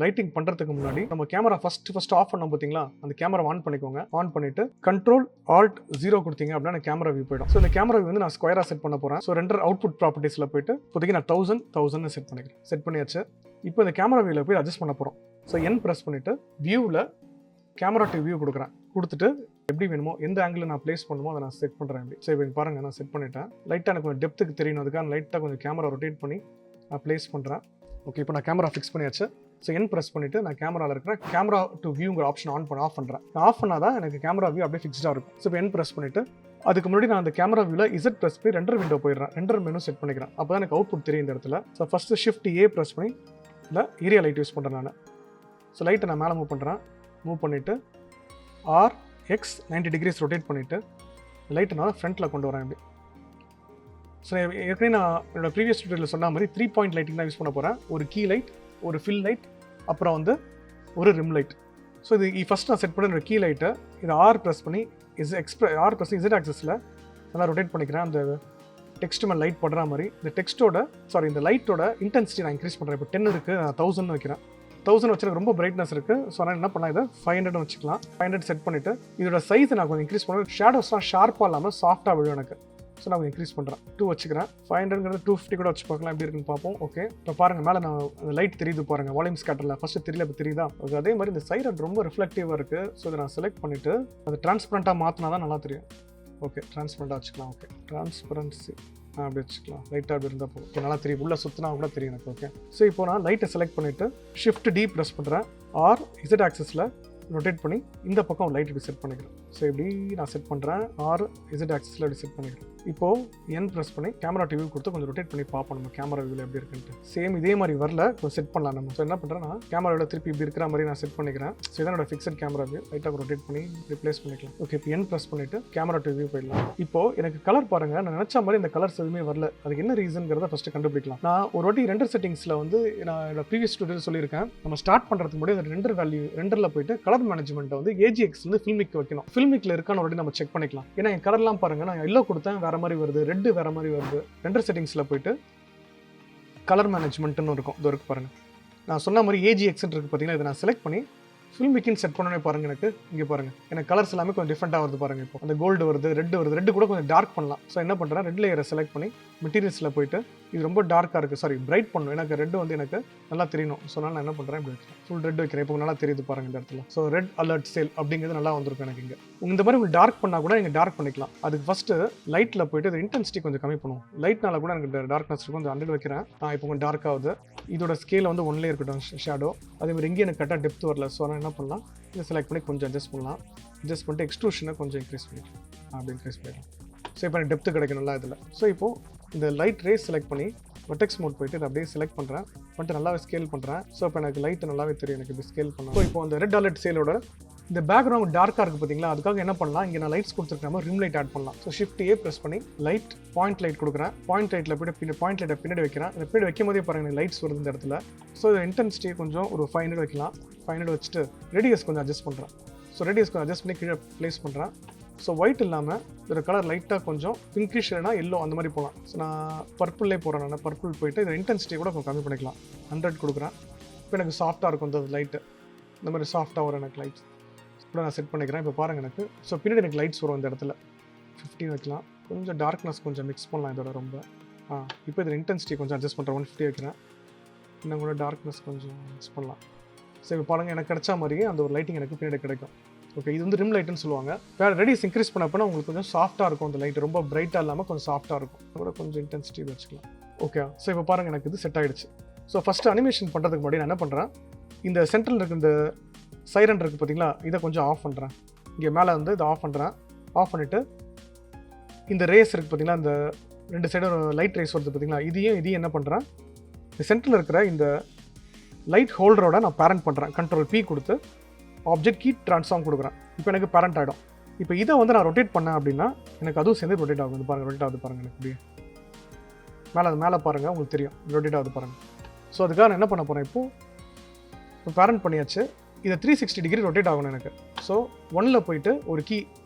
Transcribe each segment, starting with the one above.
Lighting பண்ணுறதுக்கு முன்னாடி நம்ம கேமரா ஃபர்ஸ்ட் ஆஃப் பண்ணோம் பார்த்தீங்களா, அந்த கேமரா ஆன் பண்ணிக்கோங்க. ஆன் பண்ணிட்டு Ctrl+Alt+0 கொடுத்தீங்க அப்படின்னா கேமரா வியூ போயிடும். ஸோ இந்த கேமரா வியூ வந்து நான் ஸ்கொயராக செட் பண்ண போகிறேன். ஸோ ரெண்டர் அவுட்புட் ப்ராப்பர்ட்டிஸில் போயிட்டு இப்போதைக்கு நான் 1000 செட் பண்ணிக்கிறேன். செட் பண்ணியாச்சு. இப்போ இந்த கேமரா வியூவில் போய் அட்ஜஸ்ட் பண்ண போகிறோம். ஸோ என் ப்ரெஸ் பண்ணிவிட்டு வியூவில் கேமரா டு வியூ கொடுக்குறேன். கொடுத்துட்டு எப்படி வேணுமோ எந்த ஆங்கிள் நான் ப்ளேஸ் பண்ணுமோ அதை நான் செட் பண்ணுறேன். எப்படி சரி பாருங்கள், நான் செட் பண்ணிட்டேன். லைட்டாக எனக்கு கொஞ்சம் டெப்த்துக்கு தெரியணும், அதுக்காக லைட்டாக கொஞ்சம் கேமரா ரொட்டேட் பண்ணி நான் ப்ளேஸ் பண்ணுறேன். ஓகே, இப்போ நான் கேமரா ஃபிக்ஸ் பண்ணியாச்சு. ஸோ என் ப்ரெஸ் பண்ணிவிட்டு நான் கேமராவில் இருக்கிற கேமரா டு வியூங்கிற ஆப்ஷன் ஆஃப் பண்ணுறேன். ஆஃப் பண்ணால் தான் எனக்கு கேமரா வியூ அப்படியே ஃபிக்ஸ்டாக இருக்கும். ஸோ இப்போ என் ப்ரெஸ் பண்ணிவிட்டு அதுக்கு முன்னாடி நான் அந்த கேமரா வியூவில் இசட் ப்ரெஸ் பண்ணி ரெண்டர் விண்டோ போயிடுறேன். ரெண்டர் மெனு செட் பண்ணிக்கிறேன். அப்போ தான் எனக்கு அவுட்புட் தெரியும் இந்த இடத்துல. ஸோ ஃபஸ்ட்டு ஷிஃப்ட் ஏ ப்ரெஸ் பண்ணி இல்லை ஏரியா லைட் யூஸ் பண்ணுறேன் நான். ஸோ லைட்டை நான் மேலே மூவ் பண்ணுறேன். மூவ் பண்ணிவிட்டு RX 90 degrees ரொட்டேட் பண்ணிவிட்டு லைட்டை நான் ஃப்ரண்ட்டில் கொண்டு வரேன். இப்படி ஸோ ஏற்கனவே நான் என்னோட ப்ரீவியஸ் டுட்டோரியல் சொன்ன மாதிரி 3 பாயிண்ட் லைட்டிங் தான் யூஸ் பண்ண போகிறேன். ஒரு கீ லைட், ஒரு ஃபில் லைட், அப்புறம் வந்து ஒரு ரிம் லைட். ஸோ இது ஃபஸ்ட் நான் செட் பண்ண கீ லைட்டை இதை ஆர் ப்ரெஸ் பண்ணி இசட் ஆக்சஸில் நல்லா ரொட்டேட் பண்ணிக்கிறேன். அந்த டெக்ஸ்ட் மேலே லைட் படுற மாதிரி இந்த லைட்டோட இன்டென்சிட்டி நான் இன்க்ரீஸ் பண்ணுறேன். இப்போ 10 இருக்குது, நான் 1000 வைக்கிறேன். 1000 வச்சுருக்கு ரொம்ப பிரைட்னஸ் இருக்குது. ஸோ நான் என்ன பண்ணலாம், இதை 500 வச்சுக்கலாம். 500 செட் பண்ணிவிட்டு இதோட சைஸை நான் கொஞ்சம் இன்க்ரீஸ் பண்ணுவேன். ஷேடோஸ்லாம் ஷார்ப்பாக இல்லாமல் சாஃப்டாக விழும் எனக்கு. ஸோ நான் இன்க்ரீஸ் பண்ணுறேன். 2 வச்சுக்கிறேன். 500ங்கிறது 250 கூட வச்சு பார்க்கலாம், எப்படி இருக்குன்னு பார்ப்போம். ஓகே, இப்போ பாருங்கள் மேலே நான் அந்த லைட் தெரியுது பாருங்கள், வால்யூம் ஸ்கேட்டரில் ஃபஸ்ட்டு தெரியல, இப்போ தெரியுதா? ஓகே, அதே மாதிரி இந்த சைரன் ரொம்ப ரிஃப்ளெக்டிவாக இருக்குது. ஸோ இதை நான் செலக்ட் பண்ணிவிட்டு அது டிரான்ஸ்பரண்ட்டாக மாற்றினா தான் நல்லா தெரியும். ஓகே, டிரான்ஸ்பரண்ட்டாக வச்சுக்கலாம். ஓகே, டிரான்ஸ்பரன்சி அப்படி வச்சுக்கலாம். லைட்டாக அப்படி இருந்தால் போகும். ஓகே, நல்லா தெரியும், உள்ளே சுற்றினா கூட தெரியும் எனக்கு. ஓகே, ஸோ இப்போ நான் லைட்டை செலக்ட் பண்ணிவிட்டு ஷிஃப்ட் D ப்ரெஸ் பண்ணுறேன். இசட் ஆக்சஸில் ரொட்டேட் பண்ணி இந்த பக்கம் லைட் இப்படி செட் பண்ணிக்கிறேன். ஸோ இப்படி நான் செட் பண்ணுறேன். இசட் ஆக்சஸில் இப்படி செட் பண்ணிக்கிறேன். இப்போது என் ப்ரெஸ் பண்ணி கேமரா டிவி கொடுத்து கொஞ்சம் ரொட்டேட் பண்ணி பார்ப்போம் நம்ம கேமரா வியூவில் எப்படி இருக்குன்ட்டு. சேம் இதே மாதிரி வரல, கொஞ்சம் செட் பண்ணலாம் நம்ம. ஸோ என்ன பண்ணுறேன்னா கேமராவில் திருப்பி இப்படி இருக்கிற மாதிரி நான் செட் பண்ணிக்கிறேன். ஸோ இதனோட ஃபிக்ஸட் கேமரா வியூ லைட்டாக ரொட்டேட் பண்ணி ரிப்ளேஸ் பண்ணிக்கலாம். ஓகே, இப்போ என் ப்ரெஸ் பண்ணிவிட்டு கேமரா டிவி போயிடலாம். இப்போது எனக்கு கலர் பாருங்கள், நான் நினச்ச மாதிரி இந்த கலர்ஸ் எதுவுமே வரல. அதுக்கு என்ன ரீசன்கிறத ஃபஸ்ட்டு கண்டுபிடிக்கலாம். நான் ஒரு வாட்டி ரெண்டர் செட்டிங்ஸில் வந்து நான் என்னோட ப்ரீவியஸ் டுட்டோரியல் சொல்லியிருக்கேன். நம்ம ஸ்டார்ட் பண்ணுறதுக்கு முன்னாடி அந்த ரெண்டரில் போயிட்டு கலர் மேனேஜ்மெண்ட்டை வந்து AGX வந்து ஃபில்மிக் வைக்கணும். ஃபில்மிக்கில் இருக்கான்னு ஒரு வாட்டி நம்ம செக் பண்ணிக்கலாம். ஏன்னா என் கலர்லாம் பாருங்கள், நான் எல்லோ கொடுத்தேன் வேறு மாதிரி வருது, ரெட்டு வேறு மாதிரி வருது. ரெண்டர் செட்டிங்ஸில் போயிட்டு கலர் மேனேஜ்மெண்ட்னு இருக்கும், இது இருக்கு பாருங்கள். நான் சொன்ன மாதிரி AGX இருக்குது பார்த்தீங்கன்னா, இதை நான் செலக்ட் பண்ணி ஃபில்மிக்கின்னு செட் பண்ணனே பாருங்கள். எனக்கு பாருங்கள், எனக்கு கலர்ஸ் எல்லாமே கொஞ்சம் டிஃப்ரெண்ட்டாக வருது பாருங்கள். இப்போ அந்த கோல்டு வருது, ரெட்டு கூட கொஞ்சம் டார்க் பண்ணலாம். ஸோ என்ன பண்ணுறேன், ரெட் லேயரை செலக்ட் பண்ணி மெட்டீரியல்ஸில் போயிட்டு இது ரொம்ப டார்க்காக இருக்குது, பிரைட் பண்ணணும். எனக்கு ரெட்டு வந்து எனக்கு நல்லா தெரியணும். ஸோ நான் என்ன பண்ணுறேன், இப்படி வைக்கிறேன். ஃபுல் ரெட் வைக்கிறேன். இப்போ நல்லா தெரியுது பாருங்கள் இந்த இடத்துல. ஸோ ரெட் அலர்ட் சேல் அப்படிங்கிறது நல்லா வந்திருக்கும் எனக்கு. இங்கே இந்த மாதிரி உங்களுக்கு டார்க் பண்ணால் கூட நீங்கள் டார்க் பண்ணிக்கலாம். அதுக்கு ஃபஸ்ட்டு லைட்டில் போயிட்டு இது இன்டென்சிட்டி கொஞ்சம் கம்மி பண்ணுவோம். லைட்னால கூட எனக்கு டார்க்னஸ் இருக்கும். கொஞ்சம் 100 வைக்கிறேன். இப்போ கொஞ்சம் டார்க் ஆகுது. இதோட ஸ்கேல் வந்து 1லே இருக்கட்டும் ஷேடோ. அதேமாதிரி எங்கேயும் எனக்கு கரெக்டாக டெப்த் வரல. ஸோ நான் என்ன பண்ணலாம், இதை செலக்ட் பண்ணி கொஞ்சம் அட்ஜஸ்ட் பண்ணலாம். அட்ஜஸ்ட் பண்ணிட்டு எக்ஸ்ட்ரூஷனை கொஞ்சம் இன்க்ரீஸ் பண்ணிக்கலாம். அப்படி இன்க்ரீஸ் பண்ணிக்கலாம். ஸோ இப்போ எனக்கு டெப்த்து கிடைக்கணும்ல இதில். ஸோ இப்போது இந்த லைட் ரேஸ் செலக்ட் பண்ணி வெர்டெக்ஸ் மோட் போயிட்டு இதை அப்படியே செலக்ட் பண்ணுறேன். பண்ணிட்டு நல்லாவே ஸ்கேல் பண்ணுறேன். ஸோ இப்போ எனக்கு லைட்டு நல்லாவே தெரியும் எனக்கு இப்படி ஸ்கேல் பண்ணலாம். ஸோ இப்போ அந்த ரெட் அலர்ட் சேலோட இந்த பேக்ரவுண்ட் டார்க்காக இருக்குது பார்த்தீங்களா, அதுக்காக என்ன பண்ணலாம், இங்கே நான் லைட்ஸ் கொடுத்துருக்காம ரிம் லைட் ஆட் பண்ணலாம். ஸோ ஷிஃப்ட் A ப்ரெஸ் பண்ணி லைட் பாயிண்ட் லைட் கொடுக்குறேன். பாயிண்ட் லைட்டில் போய்ட்டு பாயிண்ட் லைட்டை பின்னாடி வைக்கிறேன். இந்த பின்னாடி வைக்கும் போதே பாருங்கள் லைட்ஸ் வருது இந்த இடத்துல. ஸோ இந்த இன்டென்சிட்டியை கொஞ்சம் ஒரு 500 வைக்கலாம். 500 வச்சுட்டு ரேடியஸ் கொஞ்சம் அட்ஜஸ்ட் பண்ணுறேன். ஸோ ரேடியஸ் கொஞ்சம் அட்ஜஸ்ட் பண்ணி கீழே ப்ளேஸ் பண்ணுறேன். ஸோ ஒயிட் இல்லாமல் இதோட கலர் லைட்டாக கொஞ்சம் பிங்கிஷ் இல்லைனா எல்லோ அந்த மாதிரி போகலாம். ஸோ நான் பர்பிள்லே போகிறேன். நான் பர்பிள் போயிட்டு இதோட இன்டென்சிட்டி கூட கொஞ்சம் கம்மி பண்ணிக்கலாம். 100 கொடுக்குறேன். இப்போ எனக்கு சாஃப்ட்டாக இருக்கும் இந்த லைட்டு. இந்த மாதிரி சாஃப்ட்டாக வரும் எனக்கு லைட்ஸ் கூட நான் செட் பண்ணிக்கிறேன். இப்போ பாருங்கள் எனக்கு. ஸோ பின்னாடி எனக்கு லைட்ஸ் வரும் இந்த இடத்துல. 15 வைக்கலாம். கொஞ்சம் டார்க்னஸ் கொஞ்சம் மிக்ஸ் பண்ணலாம் இதோட ரொம்ப. இப்போ இதில் இன்டென்சிட்டி கொஞ்சம் அட்ஜஸ்ட் பண்ணுறேன். 150 வைக்கிறேன். இன்னும் கூட டார்க்னஸ் கொஞ்சம் மிக்ஸ் பண்ணலாம். ஸோ இப்போ பாருங்கள், எனக்கு கிடைச்சா மாதிரியே அந்த ஒரு லைட்டிங் எனக்கு பின்னாடி கிடைக்கும். ஓகே, இது வந்து ரிம் லைட்டுன்னு சொல்லுவாங்க. வேறு ரேடியஸ் இன்க்ரீஸ் பண்ணப்போனா உங்களுக்கு கொஞ்சம் சாஃப்ட்டாக இருக்கும். அந்த லைட் ரொம்ப பிரைட்டாக இல்லாமல் கொஞ்சம் சாஃப்ட்டாக இருக்கும். கூட கொஞ்சம் இன்டென்சிட்டி வச்சுக்கலாம். ஓகே, ஸோ இப்போ பாருங்கள் எனக்கு இது செட் ஆகிடுச்சு. ஸோ ஃபஸ்ட்டு அனிமேஷன் பண்ணுறதுக்கு முன்னாடி நான் என்ன பண்ணுறேன், இந்த சென்ட்ரல் இருக்க இந்த சைரன் இருக்குது பார்த்தீங்களா, இதை கொஞ்சம் ஆஃப் பண்ணுறேன். இங்கே மேலே வந்து இதை ஆஃப் பண்ணுறேன். ஆஃப் பண்ணிவிட்டு இந்த ரேஸ் இருக்குது பார்த்தீங்களா, இந்த 2 சைடும் லைட் ரேஸ் வருது பார்த்தீங்களா, இதையும் என்ன பண்ணுறேன், இந்த சென்டரில் இருக்கிற இந்த லைட் ஹோல்டரோட நான் பேரண்ட் பண்ணுறேன். Ctrl+P கொடுத்து ஆப்ஜெக்ட் கீ ட்ரான்ஸ்ஃபார்ம் கொடுக்குறேன். இப்போ எனக்கு பேரண்ட் ஆகிடும். இப்போ இதை வந்து நான் ரொட்டேட் பண்ணேன் அப்படின்னா எனக்கு அதுவும் சேர்ந்து ரொட்டேட் ஆகுது. பாருங்கள், ரொட்டேட் ஆகுது பாருங்கள். எனக்கு அப்படியே மேலே பாருங்கள், உங்களுக்கு தெரியும் ரொட்டேட் ஆகுது பாருங்கள். ஸோ அதுக்காக நான் என்ன பண்ண போகிறேன், இப்போ பேரண்ட் பண்ணியாச்சு. இதை 360 டிகிரி ரொட்டேட் ஆகணும் எனக்கு. ஸோ 1ல் போயிட்டு ஒரு கீ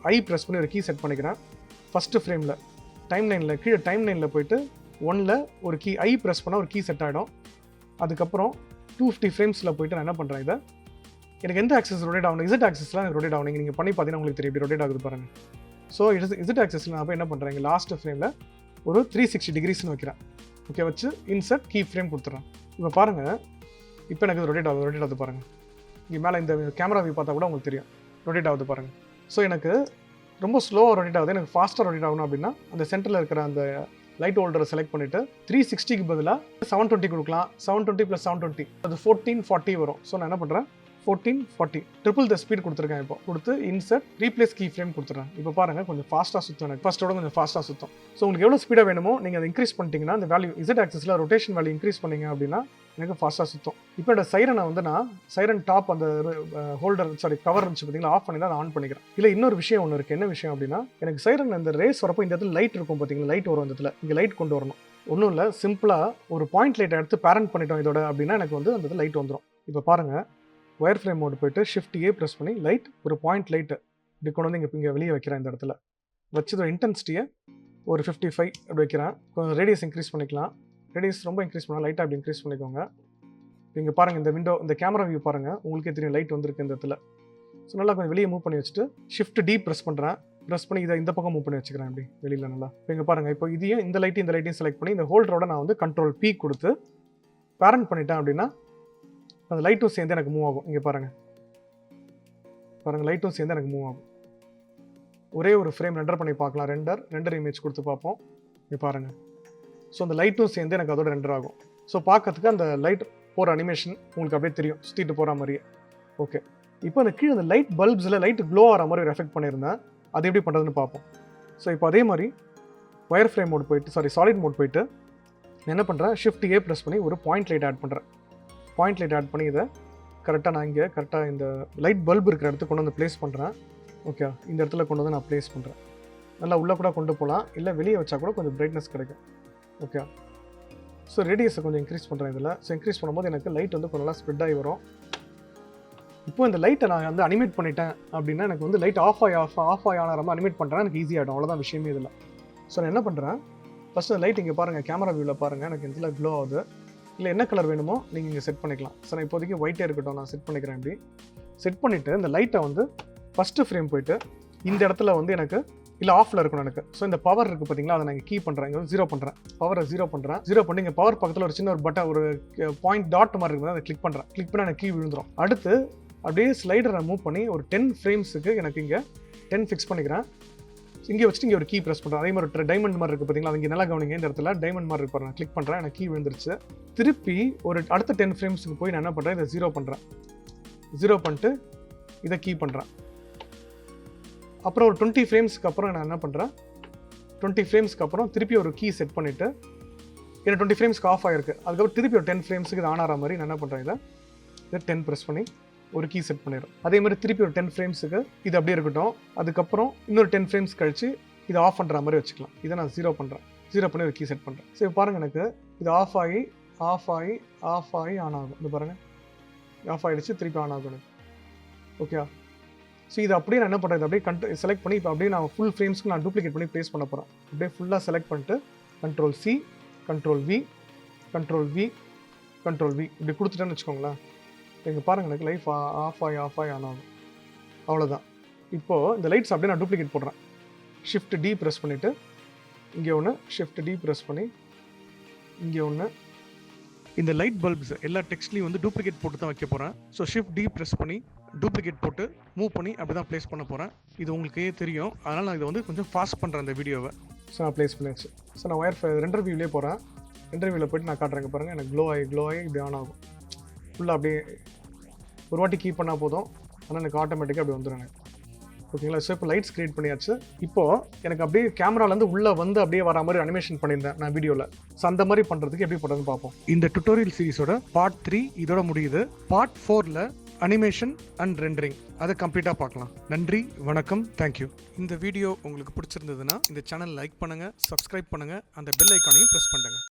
ப்ரெஸ் பண்ணி ஒரு கீ செட் பண்ணிக்கிறேன். ஃபஸ்ட்டு ஃப்ரேமில் டைம் லைனில் கீழே டைம் லைனில் போயிட்டு 1ல் ஒரு கீ ப்ரெஸ் பண்ணால் ஒரு கீ செட் ஆகிடும். அதுக்கப்புறம் 250 ஃப்ரேம்ஸில் போயிட்டு நான் என்ன பண்ணுறேன் இதை எனக்கு எந்த ஆக்சஸ் ரொட்டேட் ஆகணும் இசட் ஆக்சஸ்லாம் எனக்கு ரொட்டேட் ஆகணும் நீங்கள் பண்ணி பார்த்தீங்கன்னா உங்களுக்கு தெரியும் எப்படி ரொட்டேட் ஆகுது பாருங்கள். ஸோ இசட் ஆக்சஸில் நான் போய் என்ன பண்ணுறேன் இங்கே லாஸ்ட் ஃப்ரேமில் ஒரு 360 டிகிரிஸ்னு வைக்கிறேன். ஓகே வச்சு இன்சர்ட் கீ ஃப்ரேம் கொடுத்துட்றேன். இப்போ பாருங்கள் இப்போ எனக்கு ரொட்டேட் ஆகுது பாருங்கள். இங்கே மேலே இந்த கேமரா வியூ பார்த்தா கூட உங்களுக்கு தெரியும் ரொட்டேட் ஆகுது பாருங்கள். ஸோ எனக்கு ரொம்ப ஸ்லோவாக ரொட்டேட் ஆகுது, எனக்கு ஃபாஸ்ட்டாக ரொட்டேட் ஆகணும் அப்படின்னா அந்த சென்டரில் இருக்கிற அந்த லைட் ஹோல்டரை செலக்ட் பண்ணிவிட்டு 360க்கு பதிலாக 720 கொடுக்கலாம். 720 + 720 அது 1440 வரும். ஸோ நான் என்ன பண்ணுறேன் 1440 ட்ரிபிள் த ஸ்பீட் கொடுத்துருக்கேன். இப்போ கொடுத்து இன்சர்ட் ரீப்ளேஸ் கீ ஃப்ரேம் கொடுத்துட்றேன். இப்போ பாருங்கள் கொஞ்சம் ஃபாஸ்ட்டாக சுற்றும், எனக்கு ஃபஸ்ட்டோட கொஞ்சம் ஃபாஸ்ட்டாக சுற்றும். ஸோ உங்களுக்கு எவ்வளோ ஸ்பீடாக வேணுமோ நீங்கள் அதை இன்க்ரீஸ் பண்ணிட்டீங்கன்னா அந்த வேல்யூ இசட் ஆக்சஸில் ரொட்டேஷன் வேல்யூ இன்க்ரீஸ் பண்ணிங்க அப்படின்னா எனக்கு ஃபாஸ்ட்டாக சுற்றும். இப்போ என்னோட சைரனை வந்து நான் சைரன் டாப் அந்த கவர் இருந்துச்சு பார்த்தீங்களா ஆஃப் பண்ணி தான் ஆன் பண்ணிக்கிறேன். இல்லை இன்னொரு விஷயம் ஒன்று இருக்குது. என்ன விஷயம் அப்படின்னா எனக்கு சைரன் அந்த ரேஸ் வரப்போ இந்த இடத்துல லைட் இருக்கும் பார்த்தீங்களா, லைட் வரும் இந்த இடத்துல, இங்கே லைட் கொண்டு வரணும். ஒன்றும் இல்லை, சிம்பிளாக ஒரு பாயிண்ட் லைட்டை எடுத்து பேரண்ட் பண்ணிட்டோம் இதோட அப்படின்னா எனக்கு வந்து அந்த லைட் வந்துடும். இப்போ பாருங்கள் ஒயர் ஃப்ரேம் மோடு போய்ட்டு Shift A ப்ரெஸ் பண்ணி லைட் ஒரு பாயிண்ட் லைட்டு இப்படி கொண்டு வந்து இங்கே வெளியே வைக்கிறேன். இந்த இடத்துல வச்சதோட இன்டென்சிட்டியை ஒரு 55 அப்படி வைக்கிறேன். கொஞ்சம் ரேடியஸ் இன்க்ரீஸ் பண்ணிக்கலாம். ரேடியஸ் ரொம்ப இன்க்ரீஸ் பண்ணால் லைட்டாக அப்படி இன்க்ரீஸ் பண்ணிக்கோங்க. இங்கே பாருங்கள் இந்த விண்டோ இந்த கேமரா வியூ பாருங்கள், உங்களுக்கே தெரியும் லைட் வந்திருக்கு இந்த இடத்துல. ஸோ நல்லா கொஞ்சம் வெளியே மூவ் பண்ணி வச்சுட்டு Shift D ப்ரெஸ் பண்ணுறேன். ப்ரெஸ் பண்ணி இதை இந்த பக்கம் மூவ் பண்ணி வச்சுக்கிறேன் அப்படி வெளியில் நல்லா. இப்போ இங்கே பாருங்கள் இப்போ இதையும் இந்த லைட்டையும் செலக்ட் பண்ணி இந்த ஹோல்டரோட நான் வந்து Ctrl P கொடுத்து பேரண்ட் பண்ணிட்டேன் அப்படின்னா அந்த லைட்டும் சேர்ந்து எனக்கு மூவ் ஆகும். இங்கே பாருங்கள் லைட்டும் சேர்ந்து எனக்கு மூவ் ஆகும். ஒரே ஒரு ஃப்ரேம் ரெண்டர் பண்ணி பார்க்கலாம். ரெண்டர் இமேஜ் கொடுத்து பார்ப்போம். இங்கே பாருங்கள் ஸோ அந்த லைட்டும் சேர்ந்து எனக்கு அதோட ரெண்டர் ஆகும். ஸோ பார்க்கறதுக்கு அந்த லைட் போகிற அனிமேஷன் உங்களுக்கு அப்படியே தெரியும் சுற்றிட்டு போகிற மாதிரியே. ஓகே இப்போ அந்த கீழே அந்த லைட் பல்ப்ஸில் லைட் க்ளோ ஆகிற மாதிரி ஒரு எஃபெக்ட் பண்ணியிருந்தேன். அது எப்படி பண்ணுறதுன்னு பார்ப்போம். ஸோ இப்போ அதே மாதிரி ஒயர் ஃப்ரேம் மோட் போயிட்டு சாலிட் மோட் போயிட்டு என்ன பண்ணுறேன் Shift A ப்ரெஸ் பண்ணி ஒரு பாயிண்ட் லைட் ஆட் பண்ணுறேன். பாயிண்ட் லைட் ஆட் பண்ணி இதை கரெக்டாக நான் இங்கே கரெக்டாக இந்த லைட் பல்ப் இருக்கிற இடத்துக்கு கொண்டு வந்து ப்ளேஸ் பண்ணுறேன். ஓகே இந்த இடத்துல கொண்டு வந்து நான் ப்ளேஸ் பண்ணுறேன். நல்லா உள்ளே கூட கொண்டு போகலாம், இல்லை வெளியே வச்சா கூட கொஞ்சம் பிரைட்னஸ் கிடைக்கும். ஓகே ஸோ ரேடியஸை கொஞ்சம் இன்க்ரீஸ் பண்ணுறேன் இதில். ஸோ இன்க்ரீஸ் பண்ணும்போது எனக்கு லைட் வந்து கொஞ்சம் நல்லா ஸ்ப்ரெட் ஆகி வரும். இப்போ இந்த லைட்டை நான் வந்து அனிமேட் பண்ணிட்டேன் அப்படின்னா எனக்கு வந்து லைட் ஆஃப் ஆகி ஆன ரொம்ப அனிமேட் பண்ணுறேன், எனக்கு ஈஸியாகிடும். அவ்வளோதான் விஷயமே இதில். ஸோ நான் என்ன பண்ணுறேன் ஃபஸ்ட்டு அந்த லைட் இங்கே பாருங்கள் கேமரா வியூவில் பாருங்கள் எனக்கு இதில் க்ளோ ஆகுது. இல்லை என்ன கலர் வேணுமோ நீங்கள் இங்கே செட் பண்ணிக்கலாம். ஸோ நான் இப்போதைக்கு ஒயிட்டே இருக்கட்டும், நான் செட் பண்ணிக்கிறேன். இப்படி செட் பண்ணிவிட்டு இந்த லைட்டை வந்து ஃபஸ்ட்டு ஃப்ரேம் போயிட்டு இந்த இடத்துல வந்து எனக்கு இல்லை ஆஃபில் இருக்கணும் எனக்கு. ஸோ இந்த பவர் இருக்குது பார்த்தீங்களா, அதை நான் கீ பண்ணுறேன். இங்கே வந்து 0 பண்ணுறேன், பவரை 0 பண்ணுறேன். 0 பண்ணி இங்கே பவர் பக்கத்தில் ஒரு சின்ன ஒரு பட்டன் ஒரு பாயிண்ட் டாட் மாதிரி இருக்குது, அதை கிளிக் பண்ணுறேன். கிளிக் பண்ணால் எனக்கு கீ விழுந்துடும். அடுத்து அப்படியே ஸ்லைடரை மூவ் பண்ணி ஒரு 10 ஃப்ரேம்ஸுக்கு எனக்கு இங்கே 10 ஃபிக்ஸ் பண்ணிக்கிறேன். இங்கே வச்சுட்டு இங்கே ஒரு கீ ப்ரெஸ் பண்ணுறேன். அதே மாதிரி ஒரு டைமண்ட் மாதிரி இருக்குது பார்த்தீங்களா, இங்கே நல்லா கவனிங்க. இந்த இடத்துல டைமண்ட் மாதிரி இருக்கு பாருங்க, கிளிக் பண்ணுறேன், எனக்கு கீ விழுந்துருச்சு. திருப்பி ஒரு அடுத்த 10 ஃப்ரேம்ஸுக்கு போய் நான் என்ன பண்ணுறேன் இதை 0 பண்ணுறேன். 0 பண்ணிட்டு இதை கீ பண்ணுறேன். அப்புறம் ஒரு 20 ஃப்ரேம்ஸ்க்கு அப்புறம் நான் என்ன பண்ணுறேன் 20 ஃப்ரேம்ஸ்க்கு அப்புறம் திருப்பி ஒரு கீ செட் பண்ணிவிட்டு ஏன்னா 20 ஃப்ரேம்ஸ்க்கு ஆஃப் ஆகிருக்கு. அதுக்கப்புறம் திருப்பி ஒரு 10 ஃப்ரேம்ஸுக்கு இது ஆன் ஆகிற மாதிரி நான் என்ன பண்ணுறேன் இதை 10 ப்ரெஸ் பண்ணி ஒரு கீ செட் பண்ணிடும். அதே மாதிரி திருப்பி ஒரு 10 ஃப்ரேம்ஸுக்கு இது அப்படியே இருக்கட்டும். அதுக்கப்புறம் இன்னொரு 10 ஃப்ரேம்ஸ் கழிச்சு இது ஆஃப் பண்ணுற மாதிரி வச்சுக்கலாம். இதை நான் 0 பண்ணுறேன். 0 பண்ணி ஒரு கீ செட் பண்ணுறேன். ஸோ பாருங்கள் எனக்கு இது ஆஃப் ஆகி ஆன் ஆகும். இது பாருங்கள் ஆஃப் ஆகிடுச்சு, திருப்பி ஆன் ஆகும் எனக்கு. ஓகே ஸோ இது அப்படியே நான் என்ன பண்ணுறது அப்படியே செலக்ட் பண்ணி இப்போ அப்படியே நான் ஃபுல் ஃப்ரேம்ஸ்க்கு நான் டூப்ளிகேட் பண்ணி ப்ளேஸ் பண்ண போகிறேன். அப்படியே ஃபுல்லாக செலக்ட் பண்ணிட்டு Ctrl C Ctrl V Ctrl V Ctrl V இப்படி கொடுத்துட்டேன்னு வச்சுக்கோங்களேன். இங்கே பாருங்கள் எனக்கு லைஃப் ஆஃப் ஆகி ஆன் ஆகும். அவ்வளோதான். இப்போது இந்த லைட்ஸ் அப்படியே நான் டூப்ளிகேட் போடுறேன். Shift D ப்ரெஸ் பண்ணிவிட்டு இங்கே ஒன்று Shift D ப்ரெஸ் பண்ணி இங்கே ஒன்று. இந்த லைட் பல்ப்ஸ் எல்லா டெக்ஸ்ட்லையும் வந்து டூப்ளிகேட் போட்டு தான் வைக்க போகிறேன். ஸோ Shift D ப்ரெஸ் பண்ணி டூப்ளிகேட் போட்டு மூவ் பண்ணி அப்படி தான் ப்ளேஸ் பண்ண போகிறேன். இது உங்களுக்கே தெரியும், அதனால் நான் இதை வந்து கொஞ்சம் ஃபாஸ்ட் பண்ணுறேன் இந்த வீடியோவை. ஸோ நான் ப்ளேஸ் பண்ணியாச்சு. ஸோ நான் ரெண்டர் வியூவிலே போகிறேன். ரெண்டர் வியூவில் போய்ட்டு நான் காட்டுறேங்க பாருங்கள், எனக்கு க்ளோ ஆகி இப்படி ஆன் ஆகும். ஃபுல்லாக அப்படியே ஒரு வாட்டி கீப் பண்ணால் போதும், ஆனால் எனக்கு ஆட்டோமேட்டிக்காக அப்படி வந்துடும் எனக்கு. ஓகேங்களா. ஸோ இப்போ லைட்ஸ் கிரியேட் பண்ணியாச்சு. இப்போது எனக்கு அப்படியே கேமராலேருந்து உள்ளே வந்து அப்படியே வர மாதிரி அனிமேஷன் பண்ணியிருந்தேன் நான் வீடியோவில். ஸோ அந்த மாதிரி பண்ணுறதுக்கு எப்படி பண்ணுறதுன்னு பார்ப்போம். இந்த டுட்டோரியல் சீரிஸோட Part 3 இதோட முடியுது. Part 4ல் அனிமேஷன் அண்ட் ரெண்டரிங் அதை கம்ப்ளீட்டாக பார்க்கலாம். நன்றி, வணக்கம், தேங்க்யூ. இந்த வீடியோ உங்களுக்கு பிடிச்சிருந்ததுன்னா இந்த சேனல் லைக் பண்ணுங்கள், சப்ஸ்கிரைப் பண்ணுங்கள், அந்த பெல் ஐக்கானையும் ப்ரெஸ் பண்ணுங்கள்.